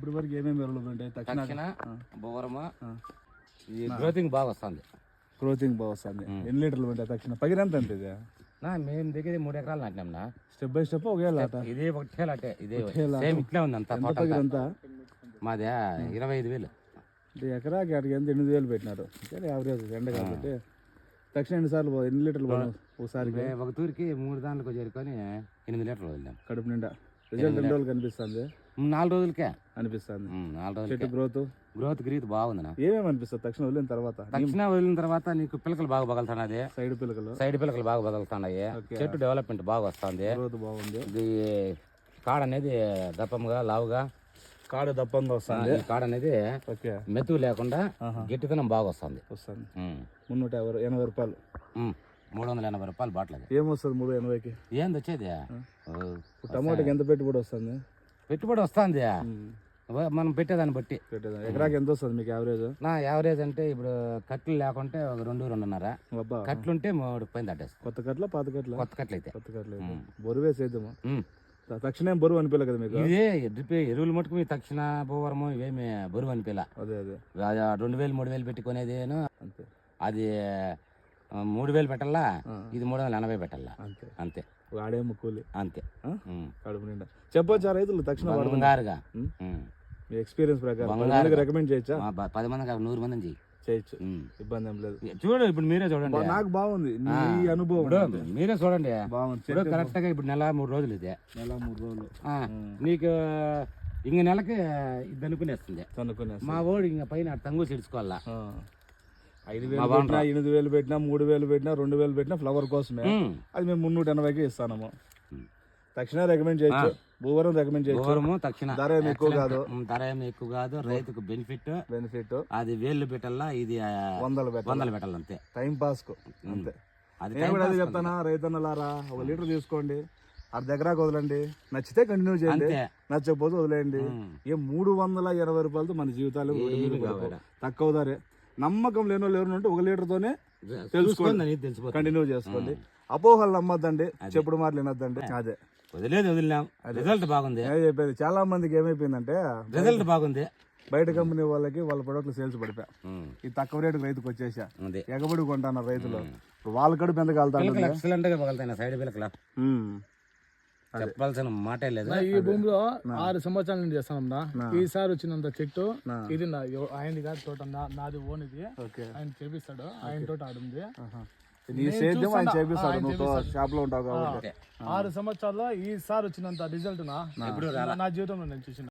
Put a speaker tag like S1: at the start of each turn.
S1: ఇప్పటి వరకు ఏమేమి ఎరువులు ఉంటాయి?
S2: తక్షణ బోరమ ఈ గ్రోతింగ్ బాగా వస్తుంది.
S1: గ్రోతింగ్ బాగా వస్తుంది. ఎన్ని లీటర్లు ఉంటాయి తక్షణ? పగిరంత అంతే ఇది?
S2: మేము దగ్గర 3 ఎకరాలు నాటినాంనా.
S1: స్టెప్ బై స్టెప్ ఒకే లాట?
S2: ఇదే ఒకటే లాటే, ఇదే సేమ్ ఇట్లే ఉంది అంతా.
S1: పగిరంతా
S2: మాదే 25,000.
S1: ఎకరాకి అడిగి ఎంత 8,000 పెట్టినారు. యావరేజ్ ఎండ కాబట్టి. తక్షణ ఎన్నిసార్లు ఎన్ని లీటర్లు ఒకసారి?
S2: ఒక తూరికి 3 దాంట్లకు చేరుకొని 8 లీటర్లు వదిలాం
S1: కడుపు నిండా. రిజల్ట్ ఎన్ని రోజులు కనిపిస్తుంది?
S2: 4 రోజులకే
S1: అనిపిస్తుంది.
S2: 4 రోజులు
S1: చెట్టు గ్రోత్
S2: బాగుంది.
S1: ఏమేమి అనిపిస్తుంది తక్షణ వదిలిన తర్వాత?
S2: నీకు పిల్లకలు బాగా బగలుతున్నాయి. సైడ్ పిల్లకలు బాగా బగలుతున్నాయి. చెట్టు డెవలప్మెంట్ బాగా వస్తుంది.
S1: గ్రోత్ బాగుంది.
S2: ఇది కాడ అనేది దప్పంగా లావుగా
S1: కాడ దప్పంగా వస్తుంది.
S2: కాడ అనేది మెతుకు లేకుండా గట్టితనం బాగా వస్తుంది.
S1: 380 రూపాయలు.
S2: 380 రూపాయలు బాటిల్. అది
S1: ఏమొస్తుంది 380కి?
S2: ఏంది వచ్చేది?
S1: టమాటాకి ఎంత పెట్టుబడి వస్తుంది?
S2: పెట్టుబడి వస్తుంది మనం పెట్టేదాన్ని బట్టి.
S1: ఎకరాకి ఎంత వస్తుంది మీకు యావరేజ్?
S2: యావరేజ్ అంటే ఇప్పుడు కట్లు లేకుంటే ఒక 2-2.5 కట్లుంటే 3 పైన దాటేస్తాం.
S1: కొత్త కట్ల పాత కట్ల?
S2: కొత్త కట్లు అయితే.
S1: బొరువు వేసేద్దాము. తక్షణ బరువు అనిపించలే కదా మీకు?
S2: ఇదే ఎరువులు మటుకు మీ తక్షణ బోవరము ఇవేమి బరువు అనిపించలే.
S1: అదే
S2: 2,000-3,000 పెట్టుకునేది అంతే. అది 3,000 పెట్టాలా, ఇది 380 పెట్టాలా. అంతే
S1: వాడే ముక్కులు
S2: అంతే.
S1: కడుపు నిండా చెప్పొచ్చా రైతులు తక్షణ?
S2: బంగారుగా
S1: మీ ఎక్స్పీరియన్స్ ప్రకారం రికమెండ్ చేయొచ్చా?
S2: 10 మంది 100 మందిని
S1: చేయొచ్చు, ఇబ్బంది ఏం లేదు.
S2: చూడు ఇప్పుడు మీరే చూడండి.
S1: నాకు బాగుంది ఈ అనుభవం.
S2: మీరే చూడండి
S1: బాగుంది.
S2: కరెక్ట్ గా ఇప్పుడు నెల 3 రోజులు ఇదే.
S1: నెల 3 రోజులు
S2: నీకు ఇంక నెలకి ఇది అనుకునేస్తుంది. మా వాడు ఇంక పైన తంగు సిడుచుకోవాలా.
S1: 5,000 పెట్టినా, 8,000 పెట్టినా, 3,000 పెట్టినా, 2,000 పెట్టినా ఫ్లవర్ కోసమే. అది మేము 380కి ఇస్తాము. తక్షణ రికమెండ్ చేయొచ్చు. భూవరం రికమెండ్ చేయొచ్చు.
S2: తక్షణ
S1: ధర ఏమి ఎక్కువ కాదు.
S2: రైతుకు బెనిఫిట్. అది వేళ్ళు పెట్టాలా, ఇది 100 పెట్టాలి అంతే.
S1: టైం పాస్ కు అంతే. నేను కూడా అది చెప్తానా, రైతన్నలారా 1 లీటర్ తీసుకోండి, అది దగ్గరకు వదలండి. నచ్చితే కంటిన్యూ చేయండి, నచ్చకపోతే వదిలేయండి. 320 రూపాయలతో మన జీవితాలు తక్కువ ధరే. నమ్మకం లేని వాళ్ళు ఎవరు ఉంటే 1 లీటర్తోనే తెలుసుకోండి, కంటిన్యూ చేసుకోండి. అపోహలు నమ్మద్దండి, చెప్పుడు మాటలు వినొద్దండి. అదే
S2: వదిలేం. రిజల్ట్ బాగుంది.
S1: చెప్పేది చాలా మందికి ఏమైపోయిందంటే
S2: రిజల్ట్ బాగుంది.
S1: బయట కంపెనీ వాళ్ళకి వాళ్ళ ప్రొడక్ట్లు సేల్స్ పడిపోయా. ఈ తక్కువ రేటుకి రైతుకు వచ్చేసా ఎగబడి కొంటున్నారు రైతులు. వాళ్ళ కడుపు ఎంత కలుగుతాయి?
S2: ఎక్సలెంట్ గా పగలుతాయి సైడ్ పిల్లకల. చెప్పాల్సిన మాటే లేదు.
S3: ఈ భూమిలో 6 సంవత్సరాల నుంచి చేస్తానమ్మా. ఈసారి వచ్చినంత చెట్టు ఇది ఆయనది కాదు, తోట నాది ఓన్. ఇది ఆయన చేపిస్తాడు, ఆయన తోట ఆడుంది. 6 సంవత్సరాల్లో ఈసారి వచ్చినంత రిజల్ట్ నా జీవితంలో నేను చూసిన.